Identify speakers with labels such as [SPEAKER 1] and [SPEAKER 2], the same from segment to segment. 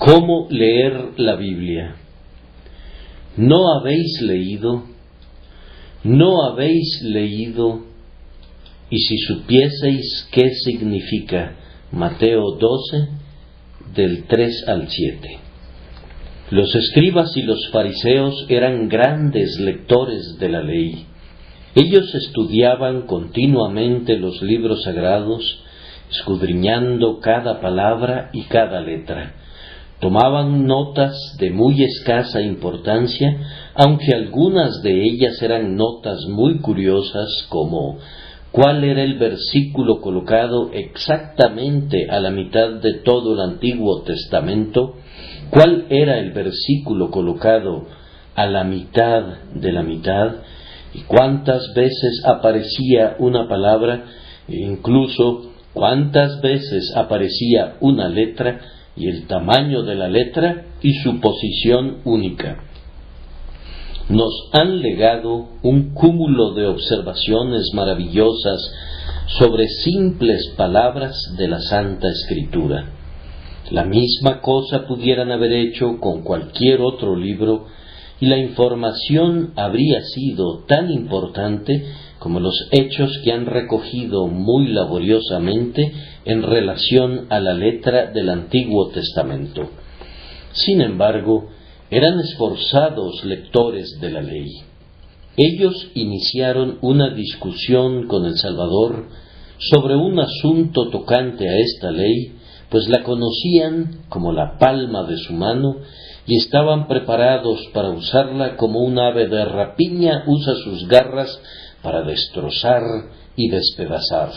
[SPEAKER 1] ¿Cómo leer la Biblia? ¿No habéis leído? ¿No habéis leído? Y si supieseis qué significa Mateo 12, del 3 al 7. Los escribas y los fariseos eran grandes lectores de la ley. Ellos estudiaban continuamente los libros sagrados, escudriñando cada palabra y cada letra. Tomaban notas de muy escasa importancia, aunque algunas de ellas eran notas muy curiosas, como cuál era el versículo colocado exactamente a la mitad de todo el Antiguo Testamento, cuál era el versículo colocado a la mitad de la mitad, y cuántas veces aparecía una palabra, e incluso cuántas veces aparecía una letra, y el tamaño de la letra y su posición única. Nos han legado un cúmulo de observaciones maravillosas sobre simples palabras de la Santa Escritura. La misma cosa pudieran haber hecho con cualquier otro libro, y la información habría sido tan importante como los hechos que han recogido muy laboriosamente en relación a la letra del Antiguo Testamento. Sin embargo, eran esforzados lectores de la ley. Ellos iniciaron una discusión con el Salvador sobre un asunto tocante a esta ley, pues la conocían como la palma de su mano y estaban preparados para usarla como un ave de rapiña usa sus garras para destrozar y despedazar.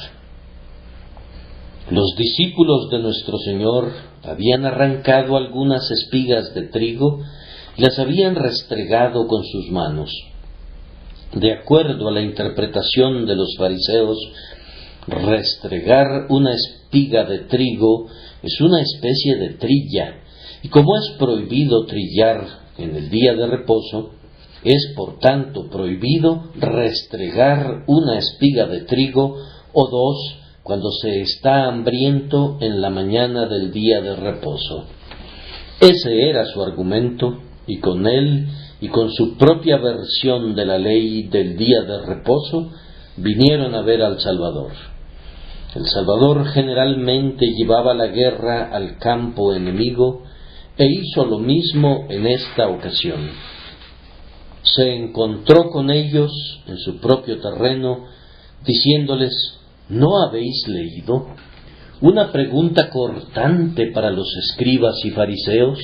[SPEAKER 1] Los discípulos de nuestro Señor habían arrancado algunas espigas de trigo y las habían restregado con sus manos. De acuerdo a la interpretación de los fariseos, restregar una espiga de trigo es una especie de trilla, y como es prohibido trillar en el día de reposo, es por tanto prohibido restregar una espiga de trigo o dos cuando se está hambriento en la mañana del día de reposo. Ese era su argumento, y con él y con su propia versión de la ley del día de reposo vinieron a ver al Salvador. El Salvador generalmente llevaba la guerra al campo enemigo e hizo lo mismo en esta ocasión. Se encontró con ellos en su propio terreno, diciéndoles: ¿no habéis leído? Una pregunta cortante para los escribas y fariseos,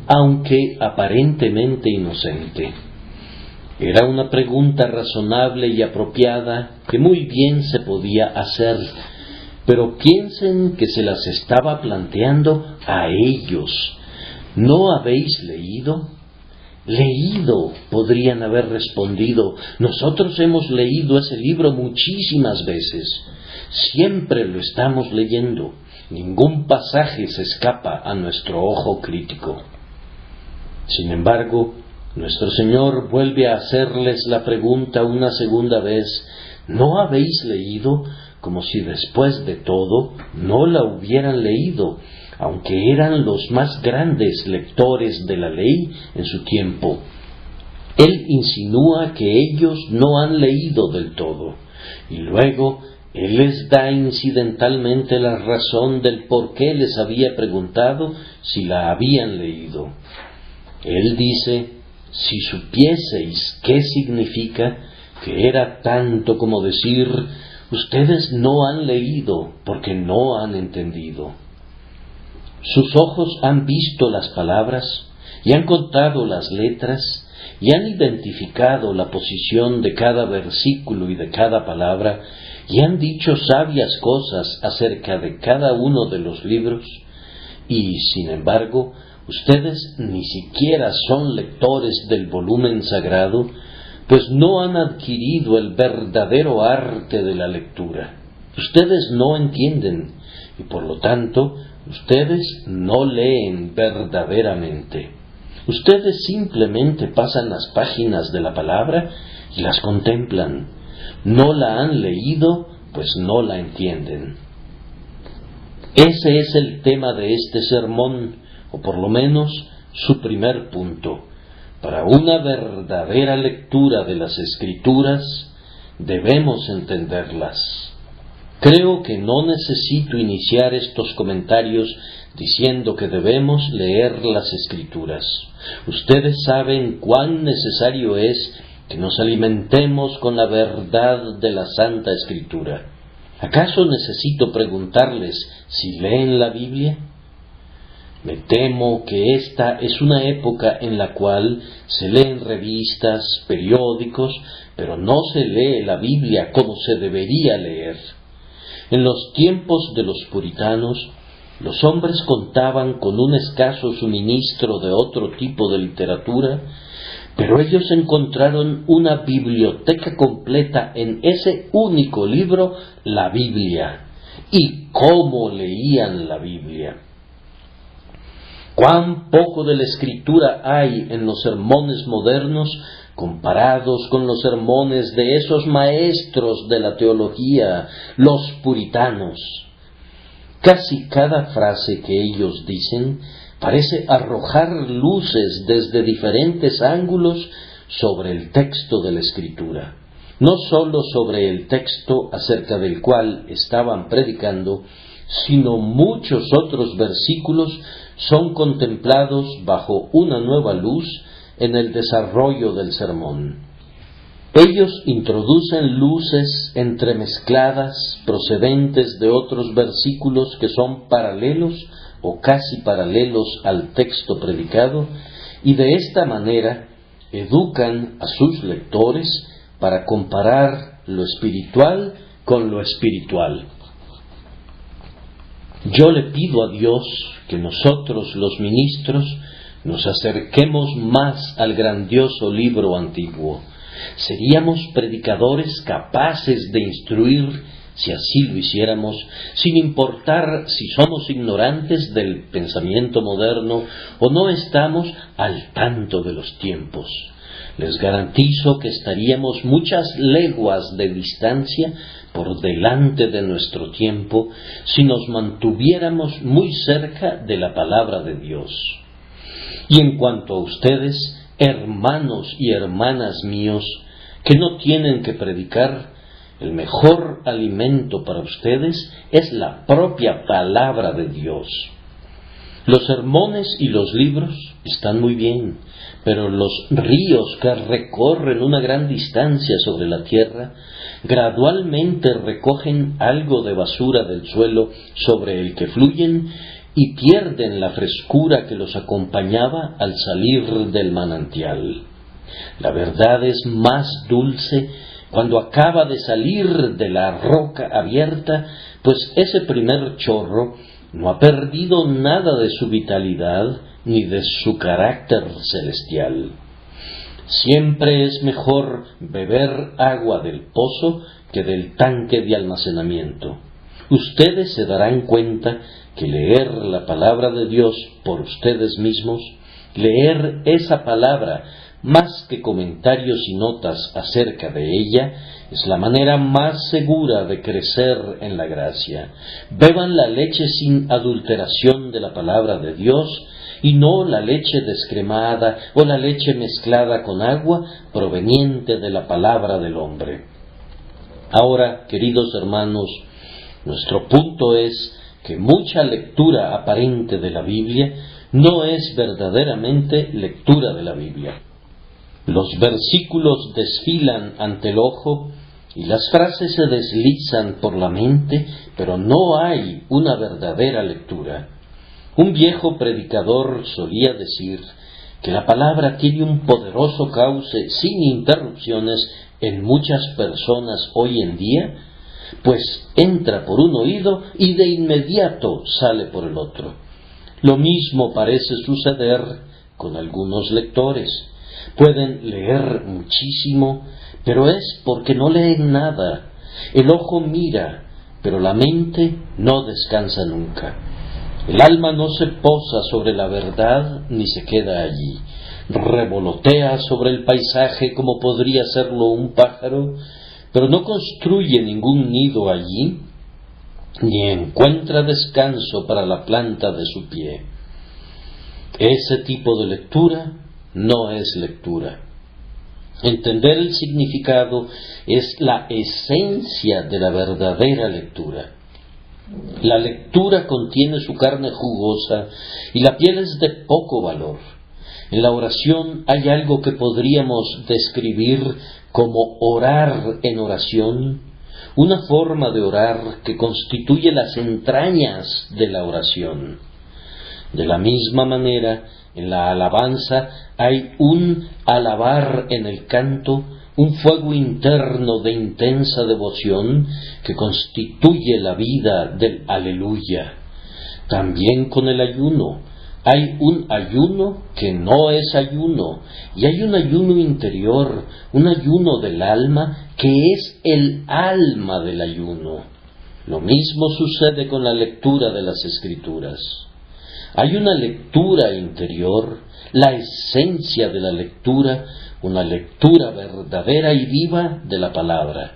[SPEAKER 1] aunque aparentemente inocente. Era una pregunta razonable y apropiada que muy bien se podía hacer, pero piensen que se las estaba planteando a ellos. ¿No habéis leído? Leído, podrían haber respondido. Nosotros hemos leído ese libro muchísimas veces. Siempre lo estamos leyendo. Ningún pasaje se escapa a nuestro ojo crítico. Sin embargo, nuestro Señor vuelve a hacerles la pregunta una segunda vez: ¿no habéis leído? Como si después de todo no la hubieran leído, aunque eran los más grandes lectores de la ley en su tiempo. Él insinúa que ellos no han leído del todo, y luego Él les da incidentalmente la razón del por qué les había preguntado si la habían leído. Él dice: si supieseis qué significa, que era tanto como decir: ustedes no han leído porque no han entendido. Sus ojos han visto las palabras y han contado las letras y han identificado la posición de cada versículo y de cada palabra y han dicho sabias cosas acerca de cada uno de los libros, y sin embargo ustedes ni siquiera son lectores del volumen sagrado, pues no han adquirido el verdadero arte de la lectura. Ustedes no entienden y por lo tanto ustedes no leen verdaderamente. Ustedes simplemente pasan las páginas de la palabra y las contemplan. No la han leído, pues no la entienden. Ese es el tema de este sermón, o por lo menos su primer punto. Para una verdadera lectura de las Escrituras, debemos entenderlas. Creo que no necesito iniciar estos comentarios diciendo que debemos leer las Escrituras. Ustedes saben cuán necesario es que nos alimentemos con la verdad de la Santa Escritura. ¿Acaso necesito preguntarles si leen la Biblia? Me temo que esta es una época en la cual se leen revistas, periódicos, pero no se lee la Biblia como se debería leer. En los tiempos de los puritanos, los hombres contaban con un escaso suministro de otro tipo de literatura, pero ellos encontraron una biblioteca completa en ese único libro, la Biblia. ¿Y cómo leían la Biblia? ¿Cuán poco de la Escritura hay en los sermones modernos comparados con los sermones de esos maestros de la teología, los puritanos? Casi cada frase que ellos dicen parece arrojar luces desde diferentes ángulos sobre el texto de la Escritura. No sólo sobre el texto acerca del cual estaban predicando, sino muchos otros versículos son contemplados bajo una nueva luz en el desarrollo del sermón. Ellos introducen luces entremezcladas procedentes de otros versículos que son paralelos o casi paralelos al texto predicado, y de esta manera educan a sus lectores para comparar lo espiritual con lo espiritual. Yo le pido a Dios que nosotros, los ministros, nos acerquemos más al grandioso libro antiguo. Seríamos predicadores capaces de instruir, si así lo hiciéramos, sin importar si somos ignorantes del pensamiento moderno o no estamos al tanto de los tiempos. Les garantizo que estaríamos muchas leguas de distancia por delante de nuestro tiempo si nos mantuviéramos muy cerca de la palabra de Dios. Y en cuanto a ustedes, hermanos y hermanas míos, que no tienen que predicar, el mejor alimento para ustedes es la propia palabra de Dios. Los sermones y los libros están muy bien, pero los ríos que recorren una gran distancia sobre la tierra gradualmente recogen algo de basura del suelo sobre el que fluyen y pierden la frescura que los acompañaba al salir del manantial. La verdad es más dulce cuando acaba de salir de la roca abierta, pues ese primer chorro no ha perdido nada de su vitalidad ni de su carácter celestial. Siempre es mejor beber agua del pozo que del tanque de almacenamiento. Ustedes se darán cuenta que leer la palabra de Dios por ustedes mismos, leer esa palabra más que comentarios y notas acerca de ella, es la manera más segura de crecer en la gracia. Beban la leche sin adulteración de la palabra de Dios y no la leche descremada o la leche mezclada con agua proveniente de la palabra del hombre. Ahora, queridos hermanos, nuestro punto es que mucha lectura aparente de la Biblia no es verdaderamente lectura de la Biblia. Los versículos desfilan ante el ojo y las frases se deslizan por la mente, pero no hay una verdadera lectura. Un viejo predicador solía decir que la palabra tiene un poderoso cauce sin interrupciones en muchas personas hoy en día, pues entra por un oído y de inmediato sale por el otro. Lo mismo parece suceder con algunos lectores. Pueden leer muchísimo, pero es porque no leen nada. El ojo mira, pero la mente no descansa nunca. El alma no se posa sobre la verdad ni se queda allí. Revolotea sobre el paisaje como podría hacerlo un pájaro, pero no construye ningún nido allí. ni encuentra descanso para la planta de su pie. Ese tipo de lectura no es lectura. Entender el significado es la esencia de la verdadera lectura. La lectura contiene su carne jugosa y la piel es de poco valor. En la oración hay algo que podríamos describir como orar en oración, una forma de orar que constituye las entrañas de la oración. De la misma manera, en la alabanza hay un alabar en el canto, un fuego interno de intensa devoción que constituye la vida del aleluya. También con el ayuno, hay un ayuno que no es ayuno, y hay un ayuno interior, un ayuno del alma que es el alma del ayuno. Lo mismo sucede con la lectura de las Escrituras. Hay una lectura interior, la esencia de la lectura, una lectura verdadera y viva de la palabra.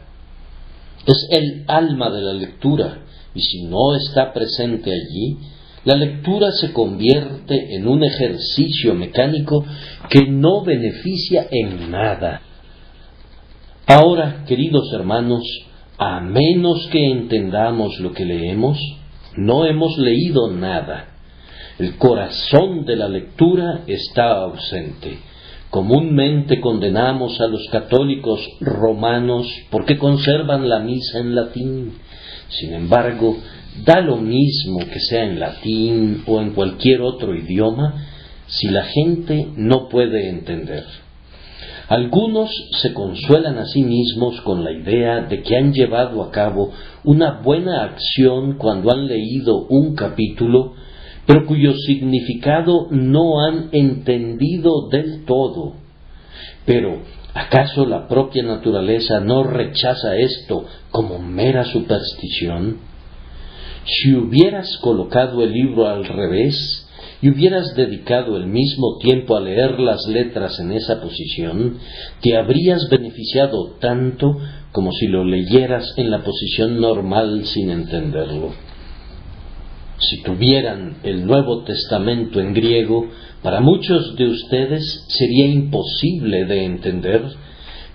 [SPEAKER 1] Es el alma de la lectura, y si no está presente allí, la lectura se convierte en un ejercicio mecánico que no beneficia en nada. Ahora, queridos hermanos, a menos que entendamos lo que leemos, no hemos leído nada. El corazón de la lectura está ausente. Comúnmente condenamos a los católicos romanos porque conservan la misa en latín. Sin embargo, da lo mismo que sea en latín o en cualquier otro idioma si la gente no puede entender. Algunos se consuelan a sí mismos con la idea de que han llevado a cabo una buena acción cuando han leído un capítulo, pero cuyo significado no han entendido del todo. Pero, ¿acaso la propia naturaleza no rechaza esto como mera superstición? Si hubieras colocado el libro al revés y hubieras dedicado el mismo tiempo a leer las letras en esa posición, te habrías beneficiado tanto como si lo leyeras en la posición normal sin entenderlo. Si tuvieran el Nuevo Testamento en griego, para muchos de ustedes sería imposible de entender,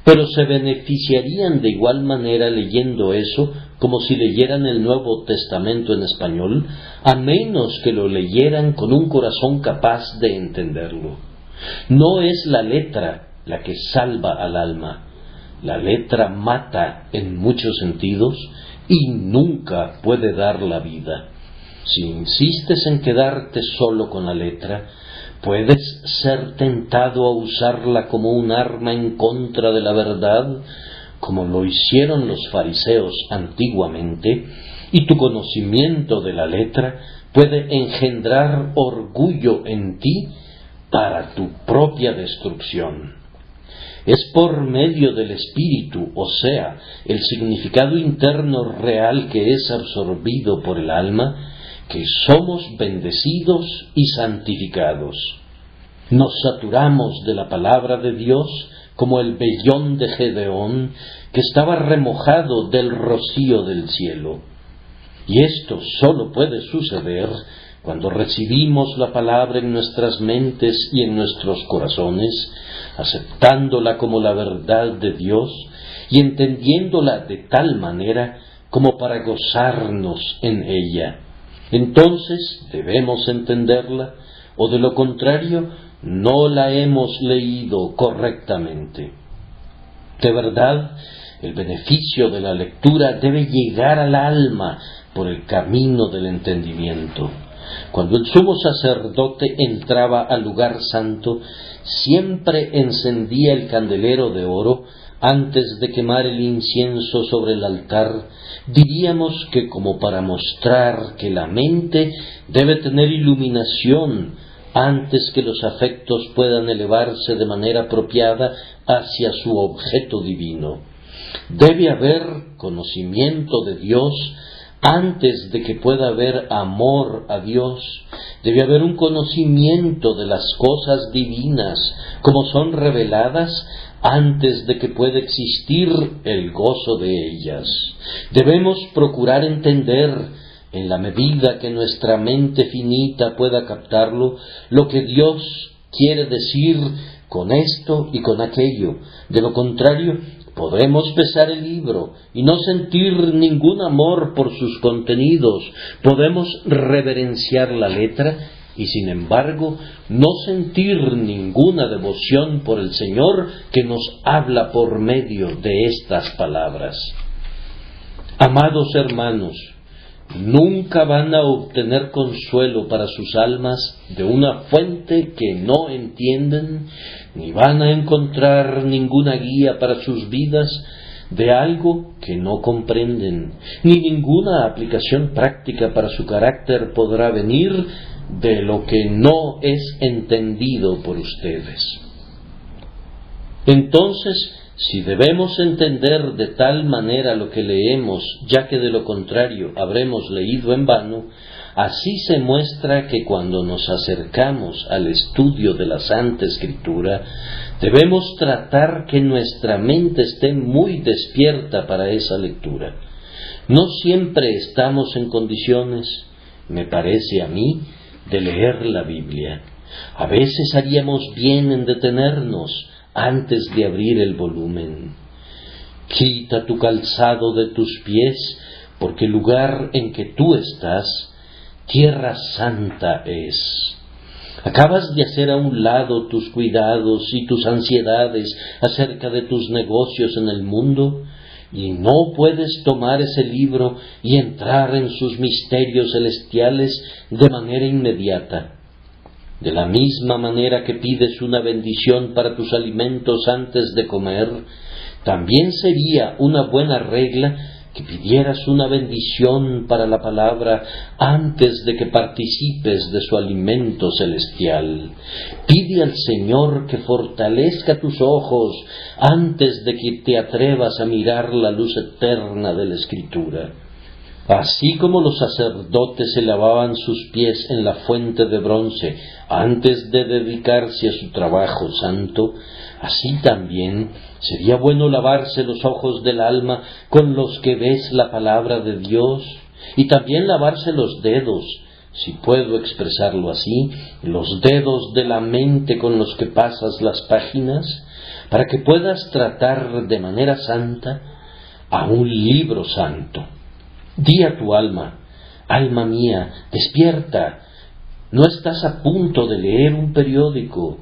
[SPEAKER 1] pero se beneficiarían de igual manera leyendo eso como si leyeran el Nuevo Testamento en español, a menos que lo leyeran con un corazón capaz de entenderlo. No es la letra la que salva al alma. La letra mata en muchos sentidos y nunca puede dar la vida. Si insistes en quedarte solo con la letra, puedes ser tentado a usarla como un arma en contra de la verdad, como lo hicieron los fariseos antiguamente, y tu conocimiento de la letra puede engendrar orgullo en ti para tu propia destrucción. Es por medio del espíritu, o sea, el significado interno real que es absorbido por el alma, que somos bendecidos y santificados. Nos saturamos de la palabra de Dios como el vellón de Gedeón que estaba remojado del rocío del cielo. Y esto solo puede suceder cuando recibimos la palabra en nuestras mentes y en nuestros corazones, aceptándola como la verdad de Dios y entendiéndola de tal manera como para gozarnos en ella. Entonces debemos entenderla, o de lo contrario no la hemos leído correctamente. De verdad, el beneficio de la lectura debe llegar al alma por el camino del entendimiento. Cuando el sumo sacerdote entraba al lugar santo, siempre encendía el candelero de oro antes de quemar el incienso sobre el altar. Diríamos que como para mostrar que la mente debe tener iluminación antes que los afectos puedan elevarse de manera apropiada hacia su objeto divino. Debe haber conocimiento de Dios Antes de que pueda haber amor a Dios, debe haber un conocimiento de las cosas divinas, como son reveladas, antes de que pueda existir el gozo de ellas. Debemos procurar entender, en la medida que nuestra mente finita pueda captarlo, lo que Dios quiere decir con esto y con aquello. De lo contrario, podemos pesar el libro y no sentir ningún amor por sus contenidos. Podemos reverenciar la letra y, sin embargo, no sentir ninguna devoción por el Señor que nos habla por medio de estas palabras. Amados hermanos, nunca van a obtener consuelo para sus almas de una fuente que no entienden, ni van a encontrar ninguna guía para sus vidas de algo que no comprenden, ni ninguna aplicación práctica para su carácter podrá venir de lo que no es entendido por ustedes. Entonces, si debemos entender de tal manera lo que leemos, ya que de lo contrario habremos leído en vano, así se muestra que cuando nos acercamos al estudio de la Santa Escritura, debemos tratar que nuestra mente esté muy despierta para esa lectura. No siempre estamos en condiciones, me parece a mí, de leer la Biblia. A veces haríamos bien en detenernos antes de abrir el volumen. Quita tu calzado de tus pies, porque el lugar en que tú estás, tierra santa es. Acabas de hacer a un lado tus cuidados y tus ansiedades acerca de tus negocios en el mundo, y no puedes tomar ese libro y entrar en sus misterios celestiales de manera inmediata. De la misma manera que pides una bendición para tus alimentos antes de comer, también sería una buena regla que pidieras una bendición para la palabra antes de que participes de su alimento celestial. Pide al Señor que fortalezca tus ojos antes de que te atrevas a mirar la luz eterna de la Escritura. Así como los sacerdotes se lavaban sus pies en la fuente de bronce antes de dedicarse a su trabajo santo, así también sería bueno lavarse los ojos del alma con los que ves la palabra de Dios, y también lavarse los dedos, si puedo expresarlo así, los dedos de la mente con los que pasas las páginas, para que puedas tratar de manera santa a un libro santo. Di a tu alma, alma mía, despierta, no estás a punto de leer un periódico,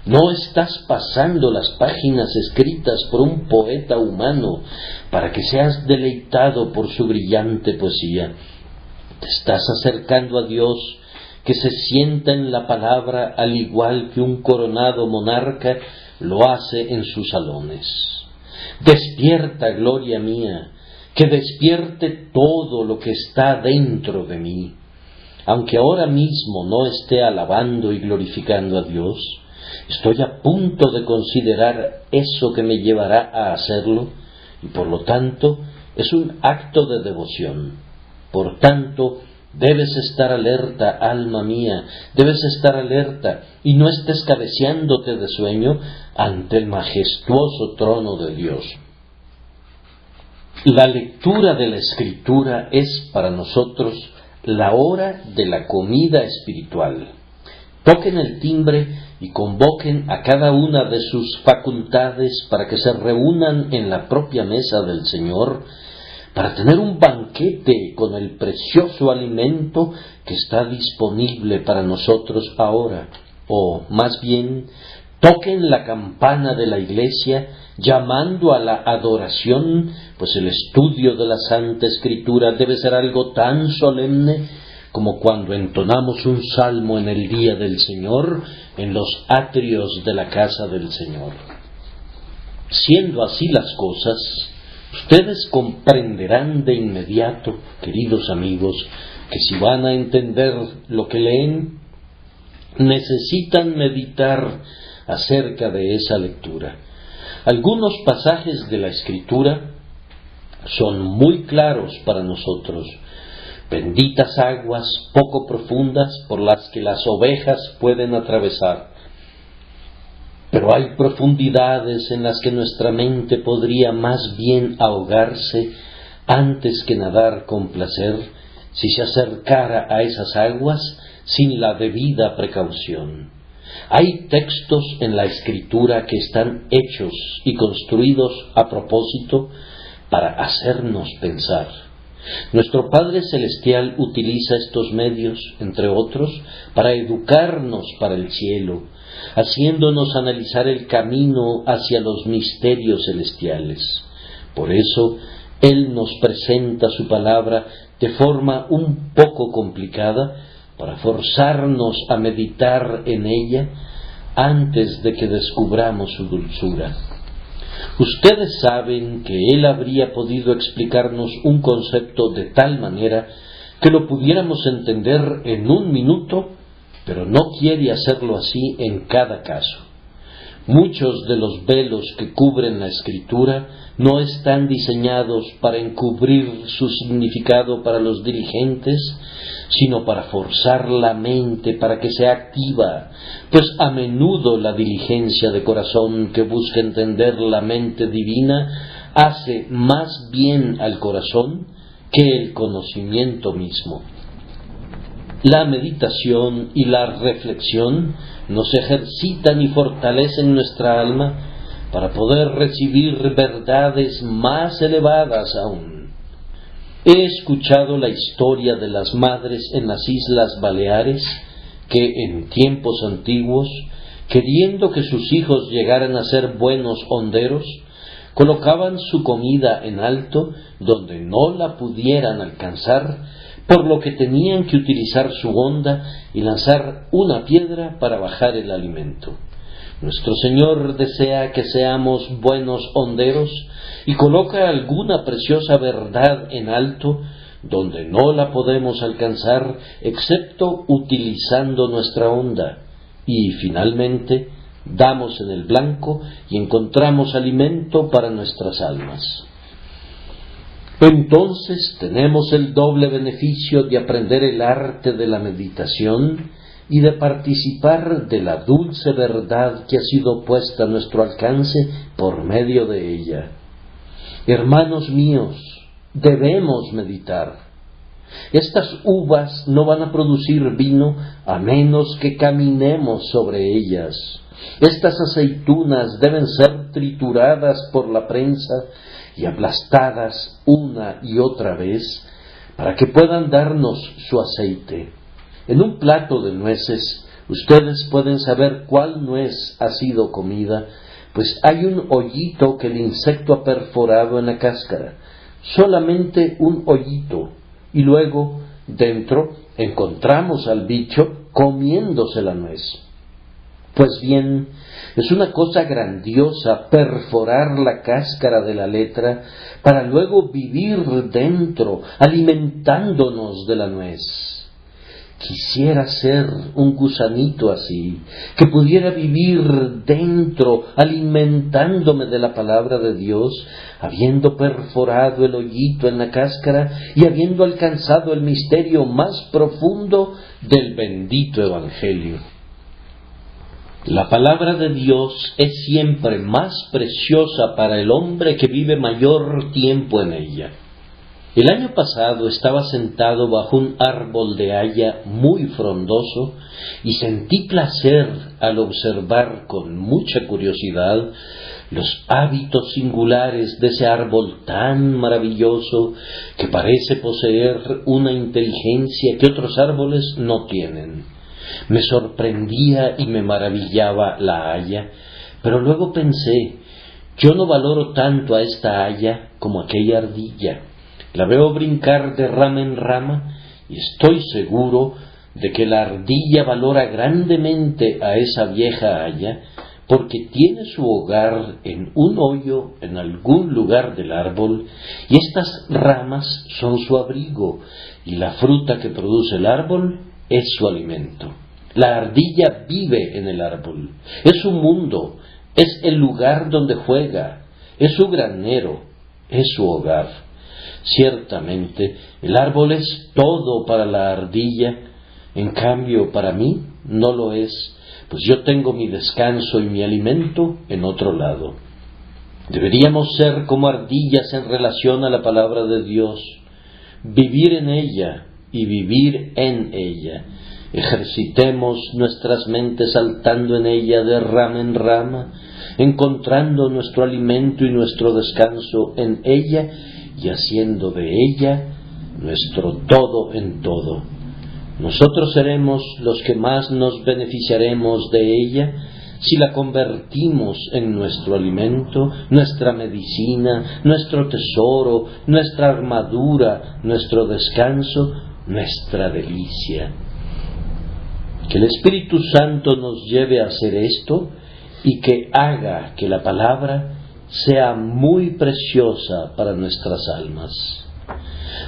[SPEAKER 1] no estás pasando las páginas escritas por un poeta humano para que seas deleitado por su brillante poesía. Te estás acercando a Dios, que se sienta en la palabra al igual que un coronado monarca lo hace en sus salones. Despierta, gloria mía, que despierte todo lo que está dentro de mí. Aunque ahora mismo no esté alabando y glorificando a Dios, estoy a punto de considerar eso que me llevará a hacerlo, y por lo tanto es un acto de devoción. Por tanto, debes estar alerta, alma mía, debes estar alerta, y no estés cabeceándote de sueño ante el majestuoso trono de Dios. La lectura de la Escritura es para nosotros la hora de la comida espiritual. Toquen el timbre y convoquen a cada una de sus facultades para que se reúnan en la propia mesa del Señor, para tener un banquete con el precioso alimento que está disponible para nosotros ahora. O, más bien, toquen la campana de la iglesia, llamando a la adoración, pues el estudio de la Santa Escritura debe ser algo tan solemne como cuando entonamos un salmo en el día del Señor, en los atrios de la casa del Señor. Siendo así las cosas, ustedes comprenderán de inmediato, queridos amigos, que si van a entender lo que leen, necesitan meditar acerca de esa lectura. Algunos pasajes de la Escritura son muy claros para nosotros, benditas aguas poco profundas por las que las ovejas pueden atravesar. Pero hay profundidades en las que nuestra mente podría más bien ahogarse antes que nadar con placer si se acercara a esas aguas sin la debida precaución. Hay textos en la Escritura que están hechos y construidos a propósito para hacernos pensar. Nuestro Padre Celestial utiliza estos medios, entre otros, para educarnos para el cielo, haciéndonos analizar el camino hacia los misterios celestiales. Por eso, Él nos presenta su palabra de forma un poco complicada, para forzarnos a meditar en ella antes de que descubramos su dulzura. Ustedes saben que Él habría podido explicarnos un concepto de tal manera que lo pudiéramos entender en un minuto, pero no quiere hacerlo así en cada caso. Muchos de los velos que cubren la Escritura no están diseñados para encubrir su significado para los dirigentes, sino para forzar la mente para que sea activa, pues a menudo la diligencia de corazón que busca entender la mente divina hace más bien al corazón que el conocimiento mismo. La meditación y la reflexión nos ejercitan y fortalecen nuestra alma para poder recibir verdades más elevadas aún. He escuchado la historia de las madres en las Islas Baleares que en tiempos antiguos, queriendo que sus hijos llegaran a ser buenos honderos, colocaban su comida en alto donde no la pudieran alcanzar, por lo que tenían que utilizar su honda y lanzar una piedra para bajar el alimento. Nuestro Señor desea que seamos buenos honderos y coloca alguna preciosa verdad en alto donde no la podemos alcanzar excepto utilizando nuestra honda, y finalmente damos en el blanco y encontramos alimento para nuestras almas. Entonces tenemos el doble beneficio de aprender el arte de la meditación y de participar de la dulce verdad que ha sido puesta a nuestro alcance por medio de ella. Hermanos míos, debemos meditar. Estas uvas no van a producir vino a menos que caminemos sobre ellas. Estas aceitunas deben ser trituradas por la prensa y aplastadas una y otra vez para que puedan darnos su aceite. En un plato de nueces, ustedes pueden saber cuál nuez ha sido comida, pues hay un hoyito que el insecto ha perforado en la cáscara, solamente un hoyito, y luego dentro encontramos al bicho comiéndose la nuez. Pues bien, es una cosa grandiosa perforar la cáscara de la letra para luego vivir dentro, alimentándonos de la nuez. Quisiera ser un gusanito así, que pudiera vivir dentro, alimentándome de la palabra de Dios, habiendo perforado el hoyito en la cáscara y habiendo alcanzado el misterio más profundo del bendito Evangelio. La palabra de Dios es siempre más preciosa para el hombre que vive mayor tiempo en ella. El año pasado estaba sentado bajo un árbol de haya muy frondoso y sentí placer al observar con mucha curiosidad los hábitos singulares de ese árbol tan maravilloso que parece poseer una inteligencia que otros árboles no tienen. Me sorprendía y me maravillaba la haya, pero luego pensé, yo no valoro tanto a esta haya como aquella ardilla. La veo brincar de rama en rama y estoy seguro de que la ardilla valora grandemente a esa vieja haya porque tiene su hogar en un hoyo en algún lugar del árbol y estas ramas son su abrigo y la fruta que produce el árbol es su alimento. La ardilla vive en el árbol, es su mundo, es el lugar donde juega, es su granero, es su hogar. Ciertamente, el árbol es todo para la ardilla, en cambio para mí no lo es, pues yo tengo mi descanso y mi alimento en otro lado. Deberíamos ser como ardillas en relación a la palabra de Dios, vivir en ella y vivir en ella. Ejercitemos nuestras mentes saltando en ella de rama en rama, encontrando nuestro alimento y nuestro descanso en ella y haciendo de ella nuestro todo en todo. Nosotros seremos los que más nos beneficiaremos de ella si la convertimos en nuestro alimento, nuestra medicina, nuestro tesoro, nuestra armadura, nuestro descanso, nuestra delicia. Que el Espíritu Santo nos lleve a hacer esto y que haga que la palabra sea muy preciosa para nuestras almas.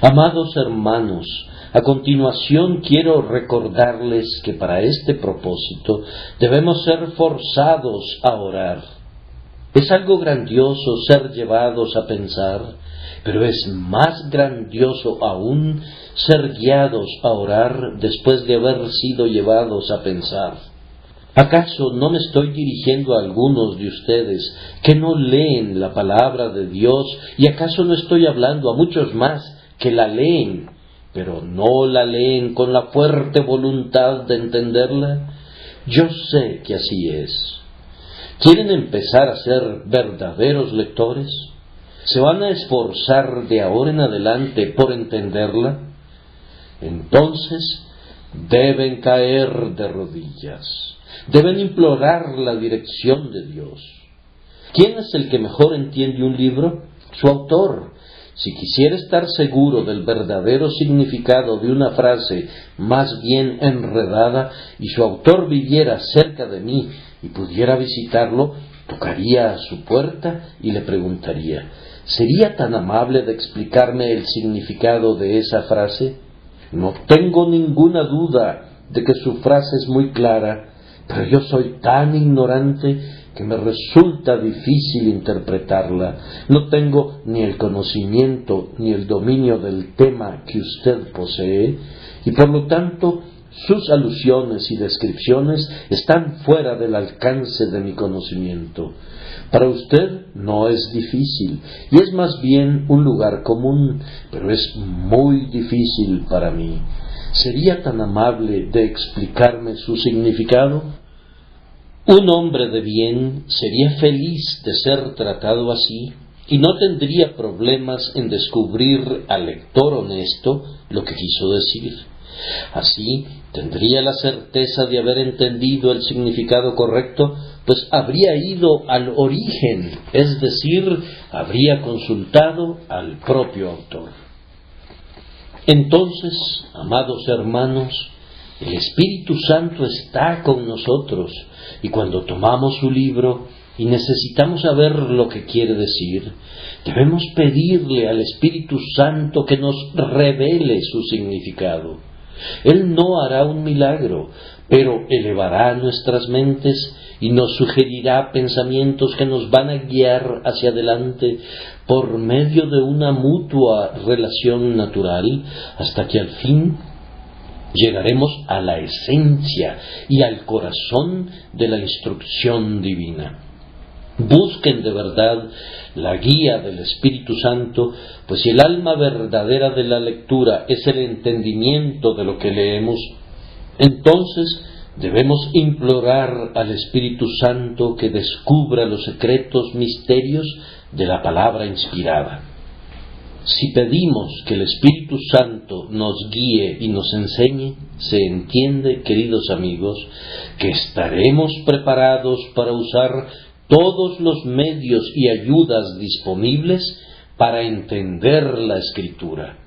[SPEAKER 1] Amados hermanos, a continuación quiero recordarles que para este propósito debemos ser forzados a orar. Es algo grandioso ser llevados a pensar, pero es más grandioso aún ser guiados a orar después de haber sido llevados a pensar. ¿Acaso no me estoy dirigiendo a algunos de ustedes que no leen la palabra de Dios y acaso no estoy hablando a muchos más que la leen, pero no la leen con la fuerte voluntad de entenderla? Yo sé que así es. ¿Quieren empezar a ser verdaderos lectores? ¿Se van a esforzar de ahora en adelante por entenderla? Entonces deben caer de rodillas. Deben implorar la dirección de Dios. ¿Quién es el que mejor entiende un libro? Su autor. Si quisiera estar seguro del verdadero significado de una frase más bien enredada y su autor viviera cerca de mí y pudiera visitarlo, tocaría a su puerta y le preguntaría: ¿sería tan amable de explicarme el significado de esa frase? No tengo ninguna duda de que su frase es muy clara, pero yo soy tan ignorante que me resulta difícil interpretarla. No tengo ni el conocimiento ni el dominio del tema que usted posee, y por lo tanto sus alusiones y descripciones están fuera del alcance de mi conocimiento. Para usted no es difícil, y es más bien un lugar común, pero es muy difícil para mí. ¿Sería tan amable de explicarme su significado? Un hombre de bien sería feliz de ser tratado así y no tendría problemas en descubrir al lector honesto lo que quiso decir. Así tendría la certeza de haber entendido el significado correcto, pues habría ido al origen, es decir, habría consultado al propio autor. Entonces, amados hermanos, el Espíritu Santo está con nosotros, y cuando tomamos su libro y necesitamos saber lo que quiere decir, debemos pedirle al Espíritu Santo que nos revele su significado. Él no hará un milagro, pero elevará nuestras mentes y nos sugerirá pensamientos que nos van a guiar hacia adelante por medio de una mutua relación natural, hasta que al fin llegaremos a la esencia y al corazón de la instrucción divina. Busquen de verdad la guía del Espíritu Santo, pues si el alma verdadera de la lectura es el entendimiento de lo que leemos, entonces debemos implorar al Espíritu Santo que descubra los secretos misterios de la palabra inspirada. Si pedimos que el Espíritu Santo nos guíe y nos enseñe, se entiende, queridos amigos, que estaremos preparados para usar todos los medios y ayudas disponibles para entender la Escritura.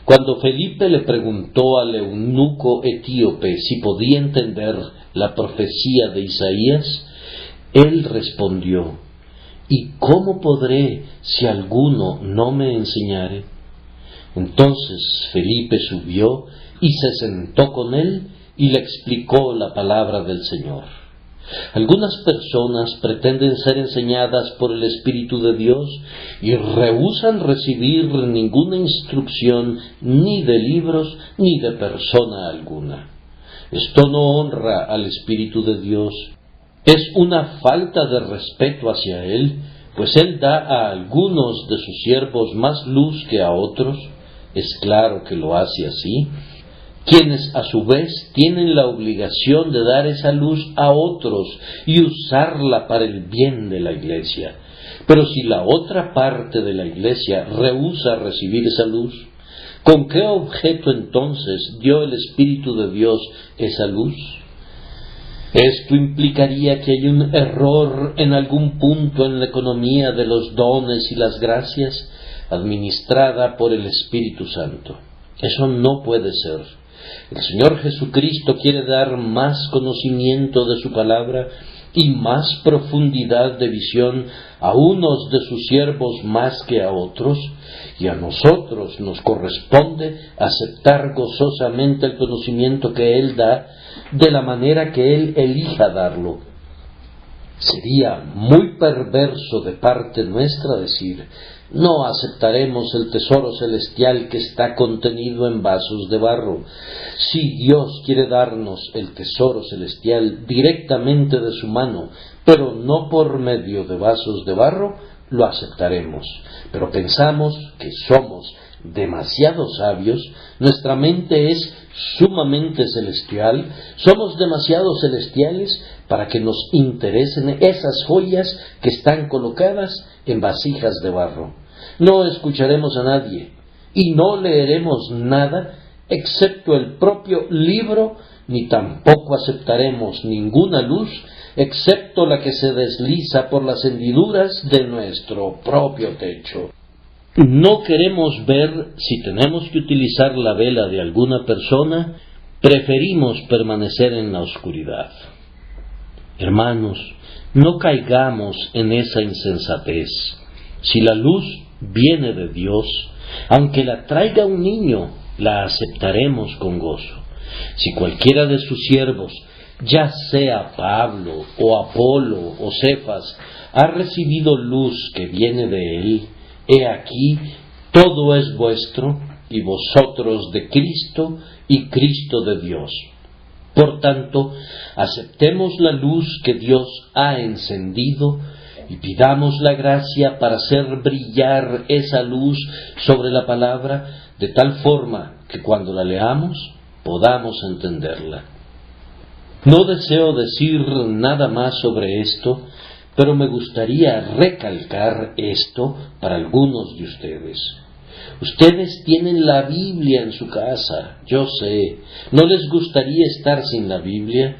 [SPEAKER 1] Cuando Felipe le preguntó al eunuco etíope si podía entender la profecía de Isaías, él respondió: ¿y cómo podré si alguno no me enseñare? Entonces Felipe subió y se sentó con él y le explicó la palabra del Señor. Algunas personas pretenden ser enseñadas por el Espíritu de Dios y rehúsan recibir ninguna instrucción ni de libros ni de persona alguna. Esto no honra al Espíritu de Dios. Es una falta de respeto hacia Él, pues Él da a algunos de sus siervos más luz que a otros. Es claro que lo hace así, quienes a su vez tienen la obligación de dar esa luz a otros y usarla para el bien de la Iglesia. Pero si la otra parte de la Iglesia rehúsa recibir esa luz, ¿con qué objeto entonces dio el Espíritu de Dios esa luz? Esto implicaría que hay un error en algún punto en la economía de los dones y las gracias administrada por el Espíritu Santo. Eso no puede ser. El Señor Jesucristo quiere dar más conocimiento de su palabra y más profundidad de visión a unos de sus siervos más que a otros, y a nosotros nos corresponde aceptar gozosamente el conocimiento que Él da de la manera que Él elija darlo. Sería muy perverso de parte nuestra decir: no aceptaremos el tesoro celestial que está contenido en vasos de barro. Si Dios quiere darnos el tesoro celestial directamente de su mano, pero no por medio de vasos de barro, lo aceptaremos. Pero pensamos que somos demasiado sabios, nuestra mente es sumamente celestial, somos demasiado celestiales para que nos interesen esas joyas que están colocadas en vasijas de barro. No escucharemos a nadie y no leeremos nada excepto el propio libro, ni tampoco aceptaremos ninguna luz excepto la que se desliza por las hendiduras de nuestro propio techo. No queremos ver si tenemos que utilizar la vela de alguna persona, preferimos permanecer en la oscuridad. Hermanos, no caigamos en esa insensatez. Si la luz viene de Dios, aunque la traiga un niño, la aceptaremos con gozo. Si cualquiera de sus siervos, ya sea Pablo o Apolo o Cefas, ha recibido luz que viene de él, he aquí, todo es vuestro, y vosotros de Cristo, y Cristo de Dios. Por tanto, aceptemos la luz que Dios ha encendido, y pidamos la gracia para hacer brillar esa luz sobre la palabra, de tal forma que cuando la leamos, podamos entenderla. No deseo decir nada más sobre esto, pero me gustaría recalcar esto para algunos de ustedes. Ustedes tienen la Biblia en su casa, yo sé. ¿No les gustaría estar sin la Biblia?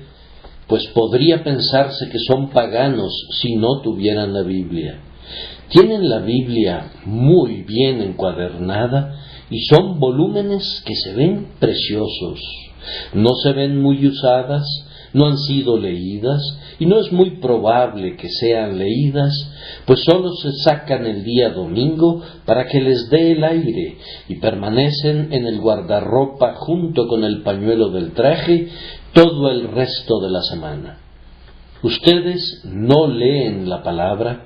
[SPEAKER 1] Pues podría pensarse que son paganos si no tuvieran la Biblia. Tienen la Biblia muy bien encuadernada y son volúmenes que se ven preciosos. No se ven muy usadas, no han sido leídas y no es muy probable que sean leídas, pues solo se sacan el día domingo para que les dé el aire y permanecen en el guardarropa junto con el pañuelo del traje todo el resto de la semana. Ustedes no leen la palabra,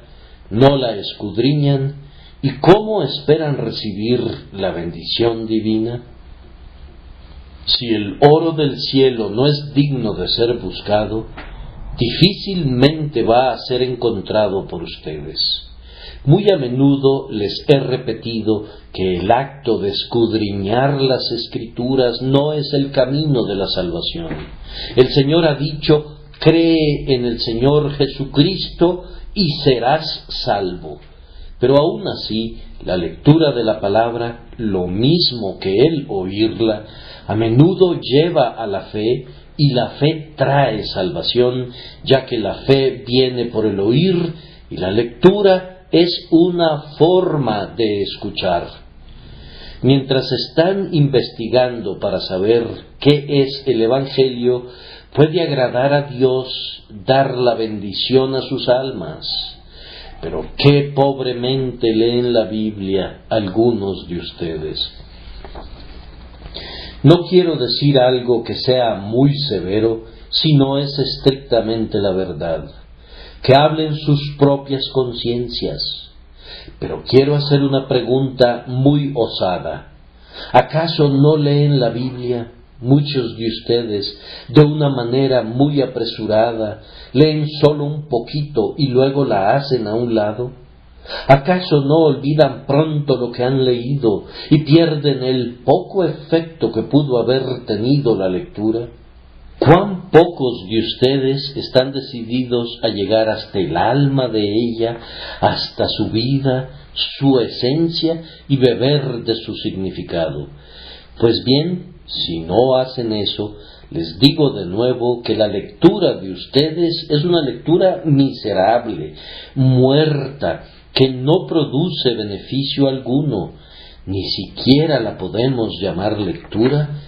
[SPEAKER 1] no la escudriñan, ¿y cómo esperan recibir la bendición divina? Si el oro del cielo no es digno de ser buscado, difícilmente va a ser encontrado por ustedes. Muy a menudo les he repetido que el acto de escudriñar las Escrituras no es el camino de la salvación. El Señor ha dicho: cree en el Señor Jesucristo y serás salvo. Pero aún así, la lectura de la palabra, lo mismo que el oírla, a menudo lleva a la fe, y la fe trae salvación, ya que la fe viene por el oír, y la lectura es una forma de escuchar. Mientras están investigando para saber qué es el Evangelio, puede agradar a Dios dar la bendición a sus almas. Pero qué pobremente leen la Biblia algunos de ustedes. No quiero decir algo que sea muy severo, si no es estrictamente la verdad, que hablen sus propias conciencias. Pero quiero hacer una pregunta muy osada. ¿Acaso no leen la Biblia? Muchos de ustedes, de una manera muy apresurada, leen solo un poquito y luego la hacen a un lado. ¿Acaso no olvidan pronto lo que han leído y pierden el poco efecto que pudo haber tenido la lectura? ¿Cuán pocos de ustedes están decididos a llegar hasta el alma de ella, hasta su vida, su esencia y beber de su significado? Pues bien, si no hacen eso, les digo de nuevo que la lectura de ustedes es una lectura miserable, muerta, que no produce beneficio alguno. Ni siquiera la podemos llamar lectura,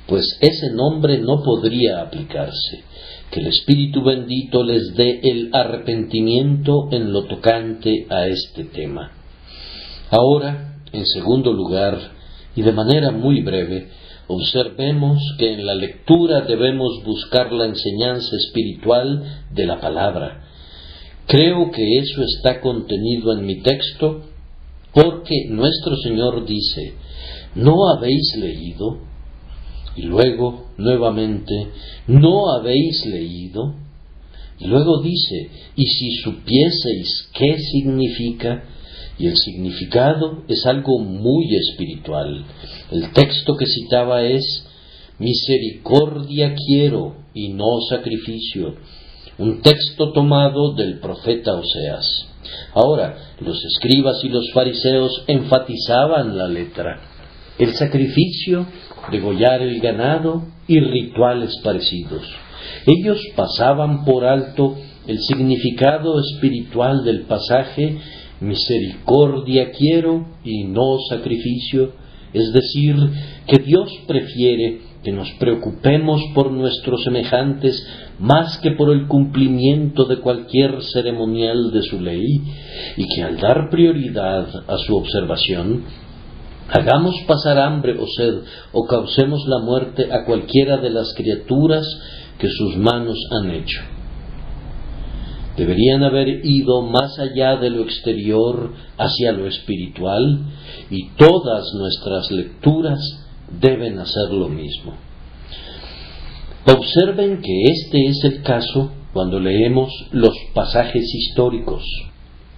[SPEAKER 1] pues ese nombre no podría aplicarse. Que el Espíritu bendito les dé el arrepentimiento en lo tocante a este tema. Ahora, en segundo lugar, y de manera muy breve, observemos que en la lectura debemos buscar la enseñanza espiritual de la palabra. Creo que eso está contenido en mi texto, porque nuestro Señor dice: ¿no habéis leído? Y luego, nuevamente, ¿no habéis leído? Y luego dice: y si supieseis qué significa. Y el significado es algo muy espiritual. El texto que citaba es: misericordia quiero y no sacrificio. Un texto tomado del profeta Oseas. Ahora, los escribas y los fariseos enfatizaban la letra, el sacrificio, degollar el ganado y rituales parecidos. Ellos pasaban por alto el significado espiritual del pasaje: misericordia quiero y no sacrificio, es decir, que Dios prefiere que nos preocupemos por nuestros semejantes más que por el cumplimiento de cualquier ceremonial de su ley, y que al dar prioridad a su observación, hagamos pasar hambre o sed o causemos la muerte a cualquiera de las criaturas que sus manos han hecho. Deberían haber ido más allá de lo exterior hacia lo espiritual, y todas nuestras lecturas deben hacer lo mismo. Observen que este es el caso cuando leemos los pasajes históricos.